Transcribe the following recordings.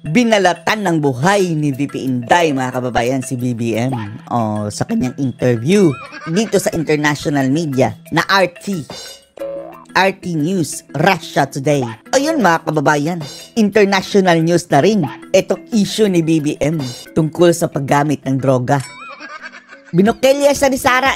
Binalatan ng buhay ni VP Inday, mga kababayan, si BBM sa kanyang interview dito sa international media na RT News, Russia Today. Ayun mga kababayan, international news na rin itong issue ni BBM tungkol sa paggamit ng droga. Binukelya siya ni Sara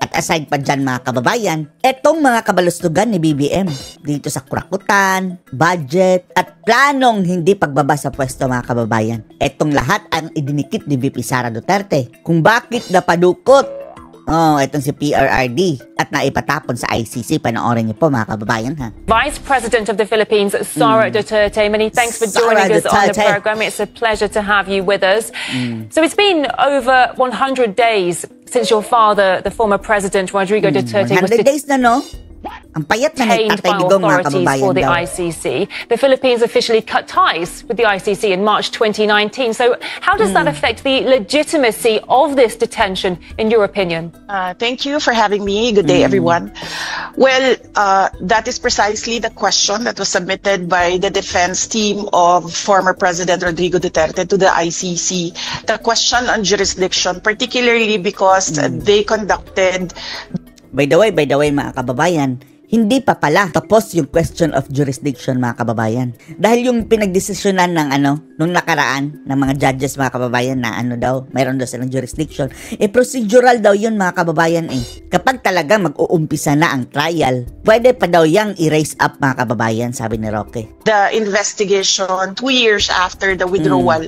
At aside pa dyan mga kababayan, etong mga kabalustugan ni BBM dito sa kurakutan, budget, at planong hindi pagbaba sa pwesto mga kababayan. Etong lahat ang idinikit ni VP Sara Duterte kung bakit napadukot itong si PRRD at naipatapon sa ICC. Panoorin niyo po mga kababayan ha. Vice President of the Philippines, Sara Duterte, many thanks for joining us on the program. It's a pleasure to have you with us. So it's been over 100 days since your father, the former President Rodrigo Duterte, was 100 days na, no? Ang payat na detained by authorities for the ICC. The Philippines officially cut ties with the ICC in March 2019. So how does that affect the legitimacy of this detention, in your opinion? Thank you for having me. Good day, everyone. Well, that is precisely the question that was submitted by the defense team of former President Rodrigo Duterte to the ICC. The question on jurisdiction, particularly because they conducted... By the way, mga kababayan, hindi pa pala tapos yung question of jurisdiction mga kababayan. Dahil yung pinagdesisyonan ng nung nakaraan ng mga judges mga kababayan na mayroon daw silang jurisdiction. Procedural daw yun mga kababayan Kapag talaga mag-uumpisa na ang trial, pwede pa daw yang i-raise up mga kababayan, sabi ni Roque. The investigation 2 years after the withdrawal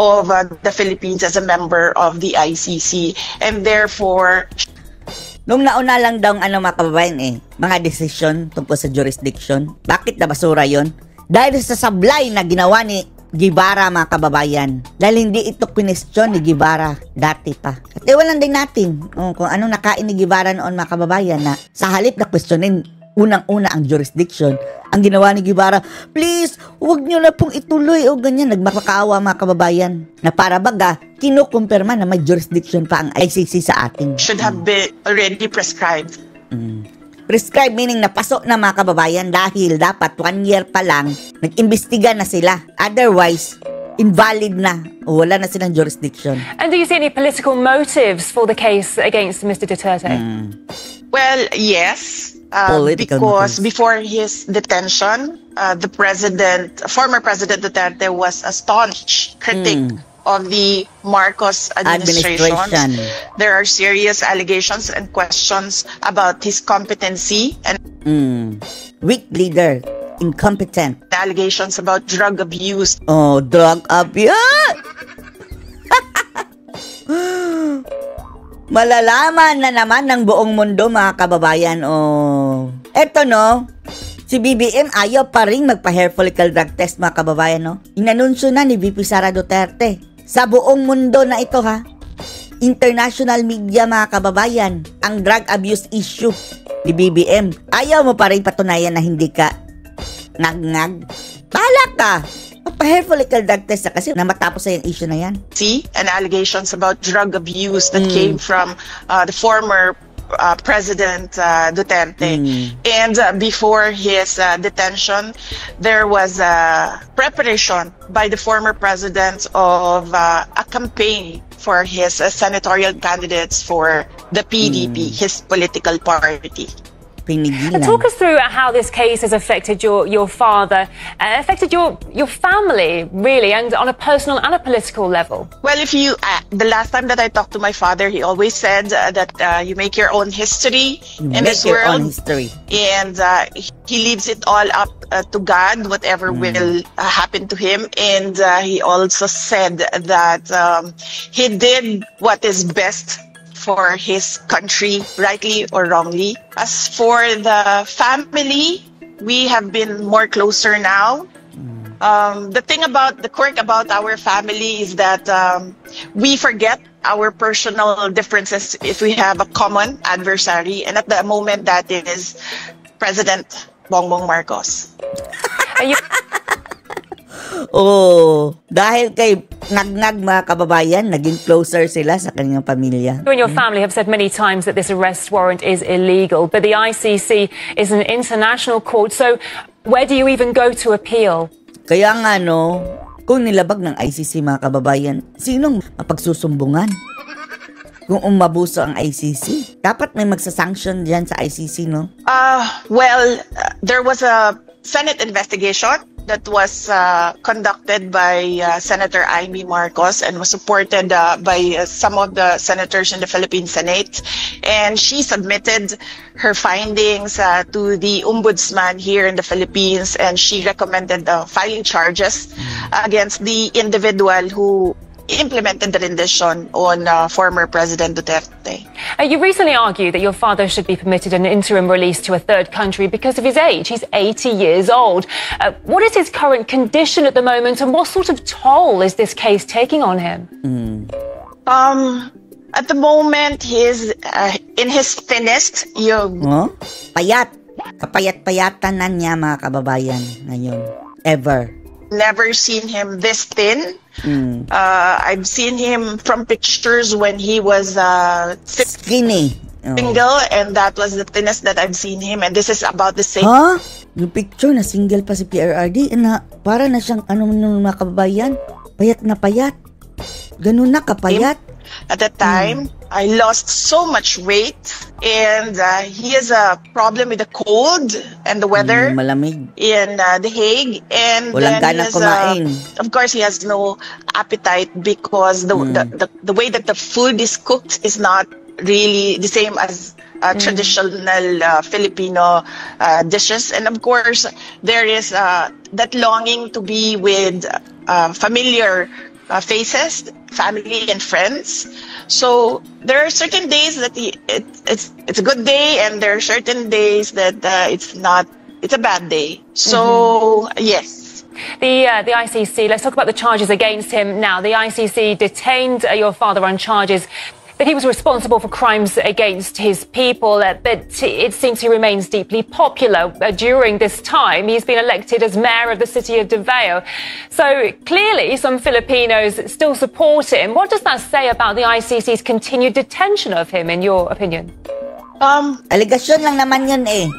of the Philippines as a member of the ICC, and therefore... Nung nauna lang daw mga kababayan mga desisyon tungkol sa jurisdiction. Bakit nabasura yon? Dahil sa sablay na ginawa ni Guevara mga kababayan. Dahil hindi ito question ni Guevara dati pa. At iwanan din natin kung anong nakain ni Guevara noon mga kababayan na sa halip na questionin unang-una ang jurisdiction, ang ginawa ni Guevara, please, huwag nyo na pong ituloy ganyan. Nagmakakaawa mga kababayan na para baga, kinukumpirma na may jurisdiction pa ang ICC sa atin. Should have been already prescribed. Prescribed meaning napasok na mga kababayan dahil dapat 1 year pa lang, nag-imbestiga na sila. Otherwise, invalid na o wala na silang jurisdiction. And do you see any political motives for the case against Mr. Duterte? Well, yes. Because before his detention, the former President Duterte was a staunch critic of the Marcos administration. There are serious allegations and questions about his competency and weak leader, incompetent. Allegations about drug abuse. Drug abuse! Malalaman na naman ng buong mundo mga kababayan. Eto si BBM ayaw pa rin magpa-hair follicle drug test mga kababayan Inanunsyo na ni VP Sara Duterte sa buong mundo na ito international media mga kababayan, ang drug abuse issue ni BBM. Ayaw mo pa rin patunayan na hindi ka ngag-ngag? Bahala ka! Pa-hair follicle drug test kasi na matapos yung issue na yan. And allegations about drug abuse that came from the former President Duterte. And before his detention, there was a preparation by the former president of a campaign for his senatorial candidates for the PDP, his political party. Talk us through how this case has affected your father, affected your family, really, and on a personal and a political level. Well, the last time that I talked to my father, he always said that you make your own history in this world. And he leaves it all up to God, whatever will happen to him. And he also said that he did what is best for his country, rightly or wrongly. As for the family, we have been more closer now. The quirk about our family is that we forget our personal differences if we have a common adversary, and at the moment that is President Bongbong Marcos. Dahil kay nag-nag mga kababayan, naging closer sila sa kanyang pamilya. You and your family have said many times that this arrest warrant is illegal, but the ICC is an international court, so where do you even go to appeal? Kaya nga no, kung nilabag ng ICC mga kababayan, sinong mapagsusumbungan? Kung umabuso ang ICC, dapat may magsasanction diyan sa ICC, no? There was a Senate investigation that was conducted by Senator Amy Marcos and was supported by some of the senators in the Philippine Senate. And she submitted her findings to the ombudsman here in the Philippines, and she recommended filing charges against the individual who implemented the rendition on former President Duterte. You recently argued that your father should be permitted an interim release to a third country because of his age. He's 80 years old. What is his current condition at the moment, and what sort of toll is this case taking on him? At the moment, he's in his thinnest. Payat. Kapayat-payatan na niya mga kababayan ngayon. Ever. Never seen him this thin. I've seen him from pictures when he was skinny, single, and that was the thinnest that I've seen him, and this is about the same. Yung picture na single pa si PRRD, na para na siyang mga kababayan, payat na payat. Ganun na kapayat. At that time, I lost so much weight, and he has a problem with the cold and the weather malamig in The Hague, and walang gana kumain. Of course, he has no appetite because the way that the food is cooked is not really the same as traditional Filipino dishes, and of course, there is that longing to be with familiar faces, family and friends. So there are certain days that it's a good day, and there are certain days that it's not. It's a bad day. So yes. The ICC. Let's talk about the charges against him now. The ICC detained your father on charges that he was responsible for crimes against his people, but it seems he remains deeply popular. During this time, he's been elected as mayor of the city of Davao. So clearly, some Filipinos still support him. What does that say about the ICC's continued detention of him, in your opinion? Allegation lang naman yun eh.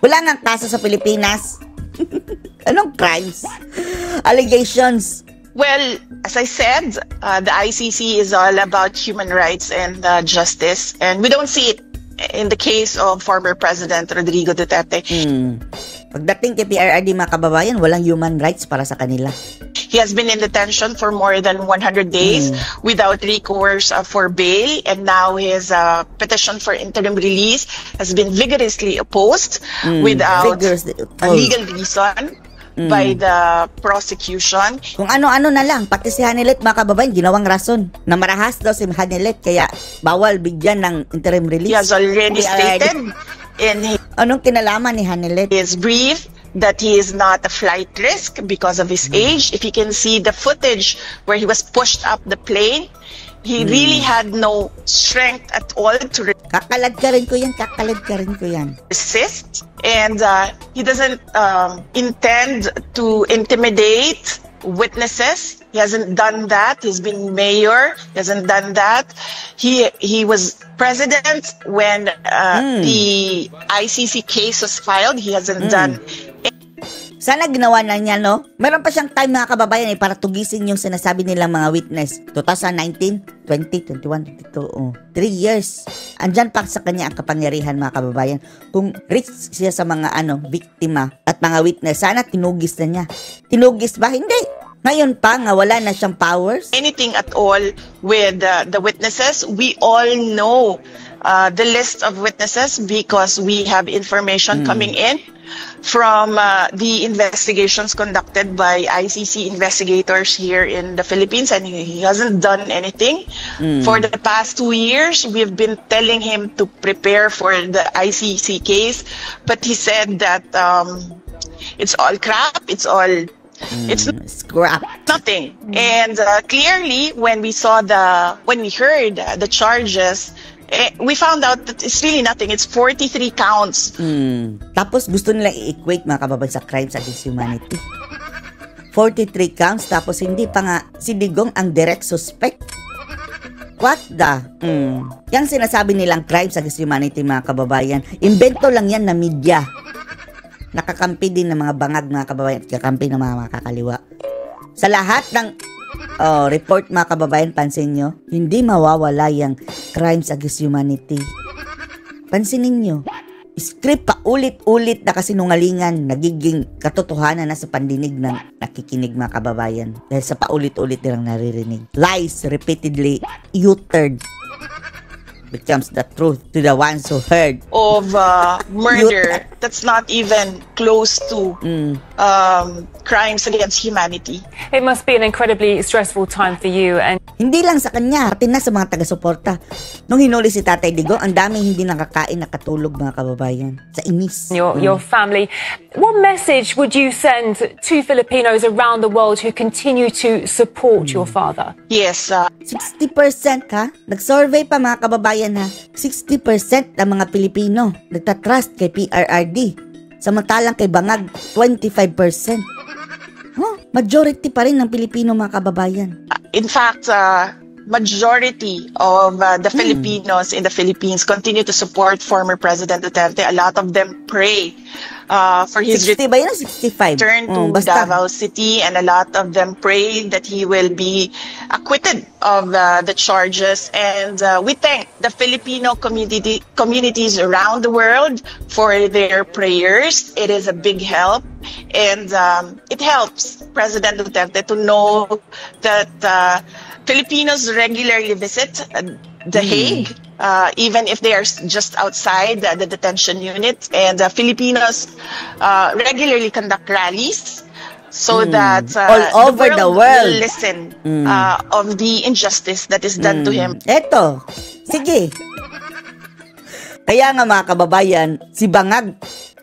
Wala nang kaso sa Pilipinas. Anong crimes? Allegations. Well, as I said, the ICC is all about human rights and justice, and we don't see it in the case of former President Rodrigo Duterte. Pagdating kay PRRD mga kababayan, walang human rights para sa kanila. He has been in detention for more than 100 days without recourse for bail, and now his petition for interim release has been vigorously opposed without a legal reason by the prosecution. Kung ano-ano na lang, pati si Hanilet mga kababayan, ginawang rason na marahas daw si Hanilet, kaya bawal bigyan ng interim release. He has already stated in anong kinalaman ni Hanilet? His brief that he is not a flight risk because of his age. If you can see the footage where he was pushed up the plane, he really had no strength at all to Kakalad ka rin ko yan. Resist. And he doesn't intend to intimidate witnesses. He hasn't done that. He's been mayor. He hasn't done that. He was president when the ICC case was filed. He hasn't done. Sana ginawa na niya, no? Meron pa siyang time mga kababayan para tugisin yung sinasabi nilang mga witness. 2019, 20, 21, 22, 3 years. Andyan pa sa kanya ang kapangyarihan mga kababayan. Kung rich siya sa mga biktima at mga witness, sana tinugis na niya. Tinugis ba? Hindi. Ngayon pa nga wala na siyang powers. Anything at all with the witnesses, we all know the list of witnesses because we have information coming in from the investigations conducted by ICC investigators here in the Philippines, and he hasn't done anything. For the past 2 years, we've been telling him to prepare for the ICC case, but he said that it's all crap, it's scrap, nothing. And clearly, when we heard the charges, we found out that it's really nothing. It's 43 counts. Tapos gusto nila i-equate mga kababayan sa crimes against humanity. 43 counts, tapos hindi pa nga si Digong ang direct suspect. What the? Yang sinasabi nilang crimes against humanity mga kababayan, invento lang yan na media. nakakampi din ng mga bangag mga kababayan at kakampi ng mga makakaliwa. Sa lahat ng report mga kababayan, pansin nyo, hindi mawawala yung crimes against humanity. Pansinin nyo, script pa ulit-ulit na kasinungalingan, nagiging katotohanan na sa pandinig ng nakikinig mga kababayan. Dahil sa paulit-ulit nilang naririnig. Lies repeatedly uttered becomes the truth to the ones who heard. Of murder that's not even close to crimes against humanity. It must be an incredibly stressful time for you. And hindi lang sa kanya, pati na sa mga taga-suporta. Nung hinuli si Tatay Digong, ang daming hindi nakakain, nakatulog mga kababayan. Sa inis. Your family. What message would you send to Filipinos around the world who continue to support your father? Yes. 60% ha? Nag-survey pa mga kababayan ha? 60% ng mga Pilipino nagtatrust kay PRRD. Samantalang kay Bangag, 25%. Majority pa rin ng Pilipino mga kababayan. In fact, majority of the Filipinos in the Philippines continue to support former President Duterte. A lot of them pray for his 60 ba yun? 65? return to Davao City, and a lot of them pray that he will be acquitted of the charges. And we thank the Filipino communities around the world for their prayers. It is a big help, and it helps President Duterte to know that Filipinos regularly visit The Hague, even if they are just outside the detention unit. And Filipinos regularly conduct rallies so that all over the world will listen of the injustice that is done to him. Eto, sige. Kaya nga mga kababayan, si Bangag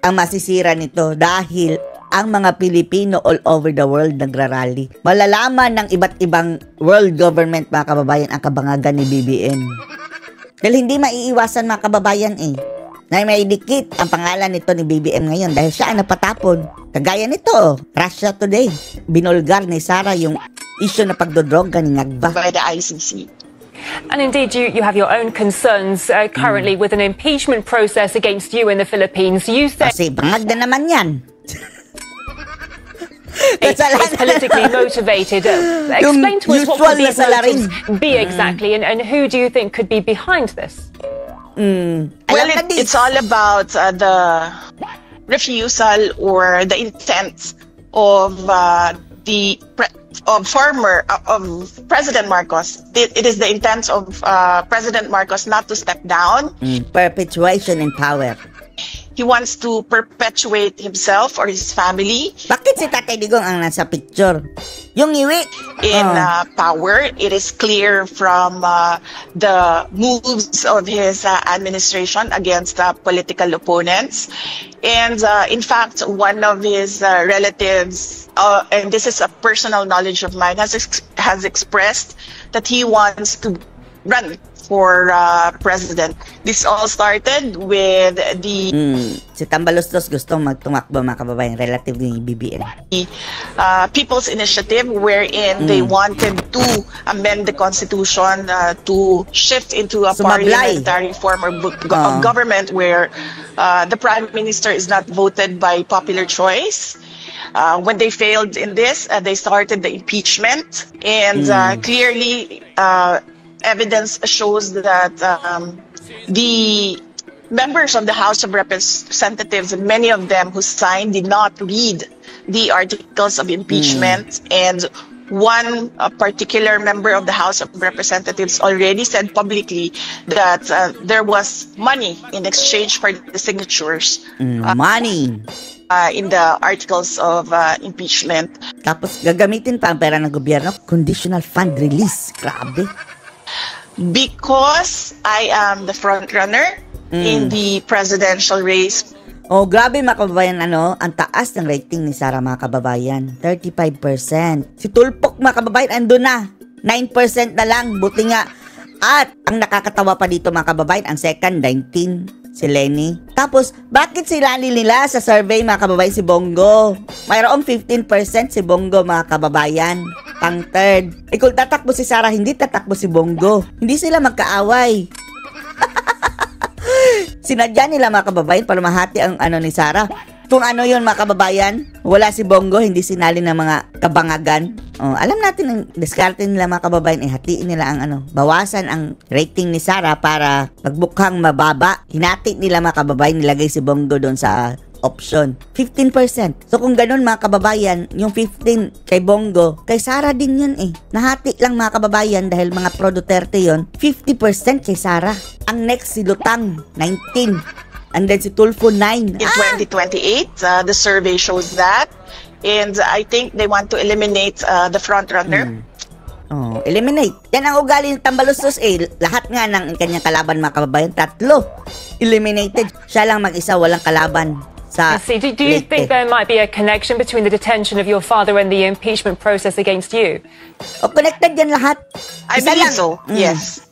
ang masisira nito dahil ang mga Pilipino all over the world nagrarally. Malalaman ng iba't ibang world government mga kababayan ang kabangagan ni BBM. Dahil hindi maiiwasan mga kababayan na may dikit ang pangalan nito ni BBM ngayon dahil siya ang napatapon. Kagaya nito, Russia Today. Binulgar ni Sara yung issue na pagdodroga ni Ngagba. By the ICC. And indeed, you have your own concerns currently with an impeachment process against you in the Philippines. You say kasi bangag na naman yan. it's politically motivated. Explain to us what could these motives be exactly, and who do you think could be behind this? Well, it's all about the refusal or the intent of President Marcos. It is the intent of President Marcos not to step down. Perpetuation in power. He wants to perpetuate himself or his family. Bakit si Tatay Digong ang nasa picture? Yung iwi. In power, it is clear from the moves of his administration against political opponents. And in fact, one of his relatives, and this is a personal knowledge of mine, has expressed that he wants to run for president. This all started with the si Tambaloslos gusto magtumakbo mga kababayan relative ni BBM. People's Initiative, wherein they wanted to amend the constitution to shift into a parliamentary form of government where the prime minister is not voted by popular choice. When they failed in this, they started the impeachment, and clearly evidence shows that the members of the House of Representatives, and many of them who signed, did not read the articles of impeachment. And one particular member of the House of Representatives already said publicly that there was money in exchange for the signatures. Money! In the articles of impeachment. Tapos gagamitin pa ang pera ng gobyerno, conditional fund release. Grabe. Because I am the front runner in the presidential race. Oh, grabe mga kababayan, ang taas ng rating ni Sara mga kababayan. 35%. Si Tulpok mga kababayan, ando na. 9% na lang, buti nga. At ang nakakatawa pa dito mga kababayan, ang second, 19. Si Lenny. Tapos, bakit sila nila sa survey mga kababayan si Bongo? Mayroong 15% si Bongo mga kababayan. Pang third. Kung tatakbo si Sara, hindi tatakbo si Bongo. Hindi sila magkaaway. Sinadya nila mga kababayan para mahati ang ni Sara. Kung ano yun mga kababayan, wala si Bongo, hindi sinali ng mga kabangagan. Alam natin ang diskarte nila mga kababayan, hatiin nila ang bawasan ang rating ni Sara para magbukhang mababa. Hinati nila mga kababayan, nilagay si Bongo doon sa option. 15%. So kung ganun mga kababayan, yung 15 kay Bongo, kay Sara din yun eh. Nahati lang mga kababayan dahil mga pro Duterte yun, 50% kay Sara. Ang next si Lutang, 19. And then si Tulfo, 9. In 2028, the survey shows that. And I think they want to eliminate the front runner. Eliminate. Yan ang ugali ng Tambaluslos eh. Lahat nga ng kanyang kalaban mga kababayan, 3. Eliminated. Siya lang mag-isa, walang kalaban. Do you think there might be a connection between the detention of your father and the impeachment process against you? Connected yan lahat. I believe so, yes.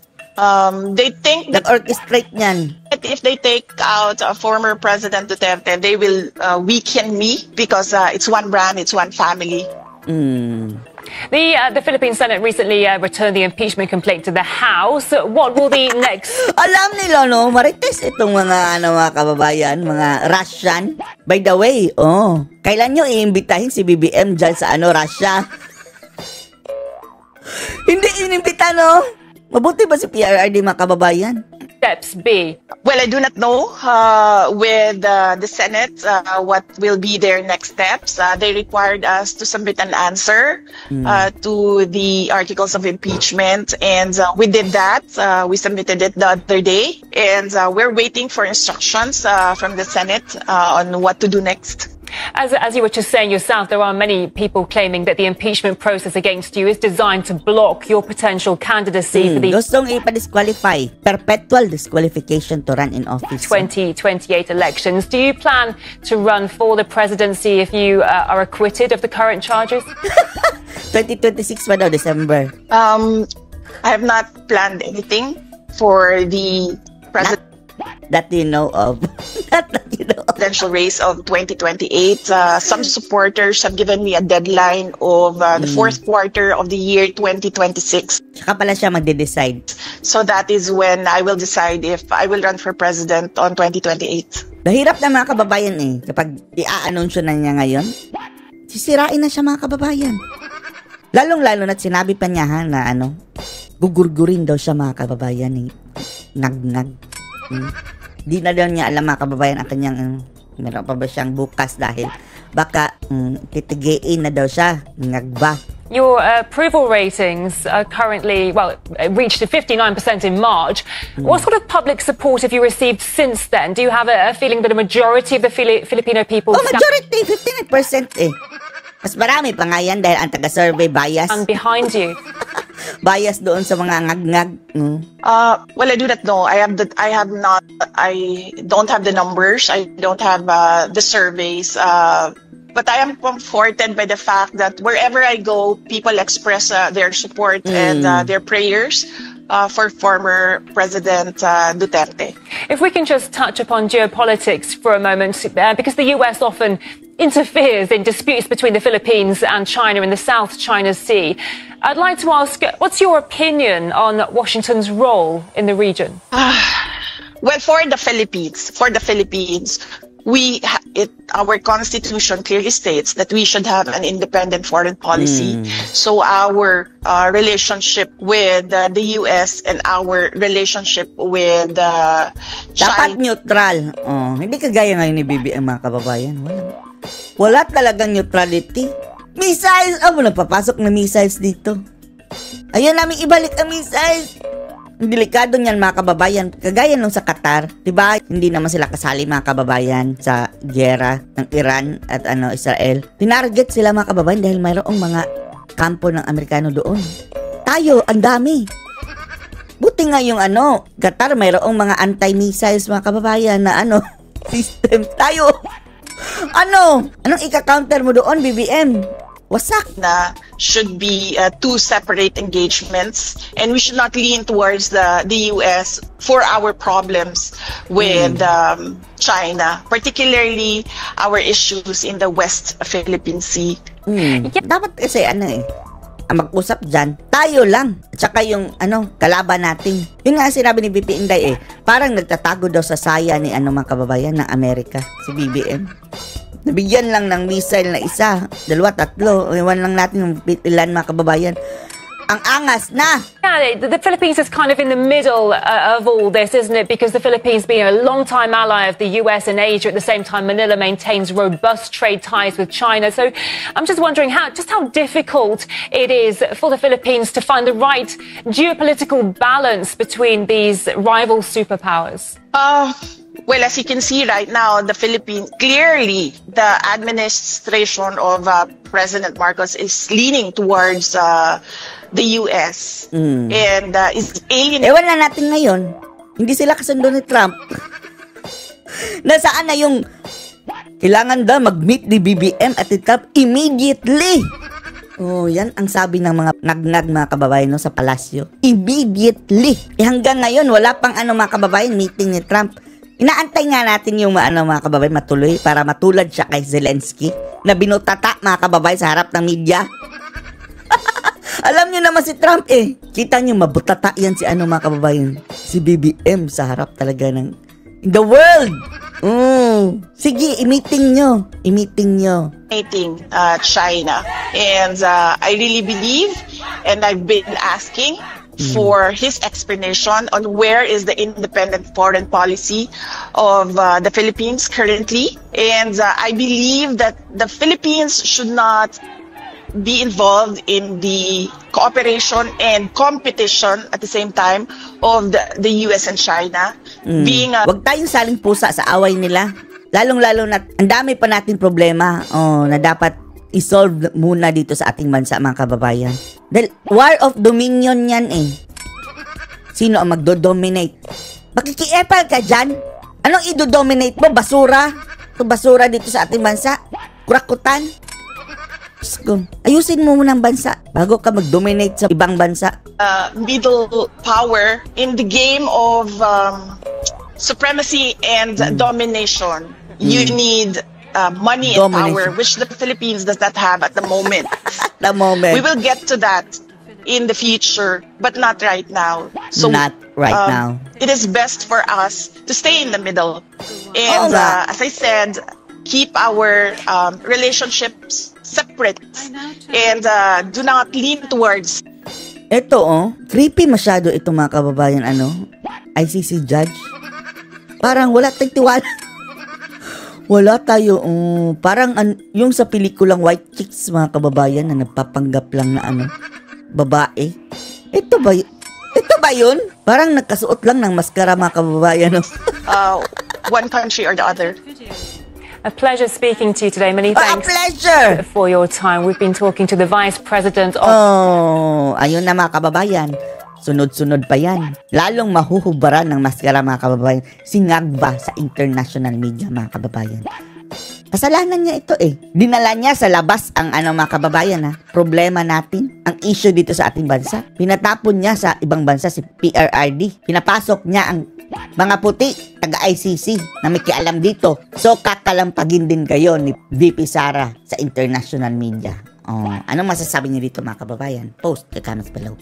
They think that orchestrate niyan. If they take out former President Duterte, they will weaken me because it's one brand, it's one family. The Philippine Senate recently returned the impeachment complaint to the House. What will the next... Alam nila, no? Marites itong mga kababayan, mga Russian. By the way, kailan nyo iimbitahin si BBM dyan sa Russia? Hindi inimbita, no? Mabuti ba si PRRD mga kababayan? Steps be? Well, I do not know with the Senate what will be their next steps. They required us to submit an answer to the articles of impeachment, and we did that. We submitted it the other day, and we're waiting for instructions from the Senate on what to do next. As you were just saying yourself, there are many people claiming that the impeachment process against you is designed to block your potential candidacy for the gustong ipa-disqualify, perpetual disqualification to run in office. 2028 elections. Do you plan to run for the presidency if you are acquitted of the current charges? 2026 pa daw, December. I have not planned anything for the president. That you know of. Presidential race of 2028. Some supporters have given me a deadline of the fourth quarter of the year 2026. Saka pala siya magde-decide. So that is when I will decide if I will run for president on 2028. Mahirap na mga kababayan eh. Kapag i-a-annunsyo na niya ngayon, sisirain na siya mga kababayan. Lalong-lalo na't sinabi pa niya na gugurgurin daw siya mga kababayan eh. Nag-nag. Di na daw niya alam mga kababayan ang kanyang meron pa ba siyang bukas dahil baka titigiin na daw siya ngagba. Your approval ratings are currently, reached 59% in March. What sort of public support have you received since then? Do you have a feeling that a majority of the Filipino people... majority, 59% eh. Mas marami pa nga yan dahil ang taga-survey bias. And behind you. Bias doon sa mga ngag-ngag. Well, I do not know. I don't have the numbers. I don't have the surveys. But I am comforted by the fact that wherever I go, people express their support and their prayers for former President Duterte. If we can just touch upon geopolitics for a moment, because the US often interferes in disputes between the Philippines and China in the South China Sea. I'd like to ask, what's your opinion on Washington's role in the region? Well, for the Philippines, our constitution clearly states that we should have an independent foreign policy. So our relationship with the US and our relationship with China. Dapat neutral. Hindi kagaya ngayon ni BBM mga kababayan. Wala talagang neutrality. Missiles! Nagpapasok na missiles dito. Ayaw namin ibalik ang missiles. Delikado niyan mga kababayan. Kagaya nung sa Qatar, diba? Hindi naman sila kasali mga kababayan sa giyera ng Iran at Israel. Tinarget sila mga kababayan dahil mayroong mga kampo ng Amerikano doon. Tayo, ang dami. Buti nga yung Qatar, mayroong mga anti-missiles mga kababayan na system. Tayo, anong ika-counter mo doon, BBM? Wasak na should be two separate engagements, and we should not lean towards the US for our problems with China, particularly our issues in the West Philippine Sea. Dapat kasi ang mag-usap dyan, tayo lang. At saka yung kalaban natin. Yun nga sinabi ni BP Inday parang nagtatago daw sa saya ni mga kababayan ng Amerika, si BBM. Nabigyan lang ng missile na isa, dalawa, tatlo. Iwan lang natin yung ilan mga kababayan. Ang angas na! Yeah, the Philippines is kind of in the middle of all this, isn't it? Because the Philippines being a long-time ally of the US and Asia, at the same time Manila maintains robust trade ties with China. So I'm just wondering how difficult it is for the Philippines to find the right geopolitical balance between these rival superpowers. Well, as you can see right now, the Philippines, clearly the administration of President Marcos is leaning towards the US and is alienating. Ewan na natin ngayon, hindi sila kasundo ni Trump. Nasaan na yung kailangan daw mag-meet ni BBM at ni Trump immediately? Oh, yan ang sabi ng mga nagnag mga kababayan no, sa palasyo. Immediately. Hanggang ngayon, wala pang mga kababayan meeting ni Trump. Inaantay nga natin yung mga kababayan matuloy para matulad siya kay Zelensky na binutata mga kababayan sa harap ng media. Alam niyo naman si Trump Kita niyo mabutata yan si mga kababayan. Si BBM sa harap talaga ng in the world. Sige, i-meeting nyo. China. And I really believe, and I've been asking for his explanation on where is the independent foreign policy of the Philippines currently. And I believe that the Philippines should not be involved in the cooperation and competition at the same time of the US and China. Wag tayong saling pusa sa away nila. Lalong-lalo na ang dami pa nating problema na dapat isolve muna dito sa ating bansa mga kababayan. Dahil war of dominion yan Sino ang magdo-dominate? Makikiepal ka dyan? Anong ido-dominate mo? Basura? Ito basura dito sa ating bansa? Kurakutan? Ayusin mo muna ang bansa bago ka mag-dominate sa ibang bansa. Middle power in the game of supremacy and domination. You need money and power, which the Philippines does not have at the moment. We will get to that in the future, but not right now. So not right now. It is best for us to stay in the middle. And as I said, keep our relationships separate and do not lean towards. Ito creepy masyado ito mga kababayan ICC judge. Parang wala tayong tiwala. Wala tayo, parang yung sa pelikulang White Chicks mga kababayan na nagpapanggap lang na babae. Ito ba yun? Parang nagkasuot lang ng maskara mga kababayan. One country or the other. A pleasure speaking to you today. Many thanks for your time. We've been talking to the Vice President of... ayun na mga kababayan. Sunod-sunod pa yan. Lalong mahuhubaran ng maskara mga kababayan. Singagba sa international media mga kababayan. Kasalanan niya ito Dinala niya sa labas ang mga kababayan problema natin. Ang issue dito sa ating bansa. Pinatapon niya sa ibang bansa si PRRD. Pinapasok niya ang mga puti, taga-ICC na may kialam dito. So kakalampagin din kayo ni VP Sara sa international media. Anong masasabi niyo dito mga kababayan? Post the comments below.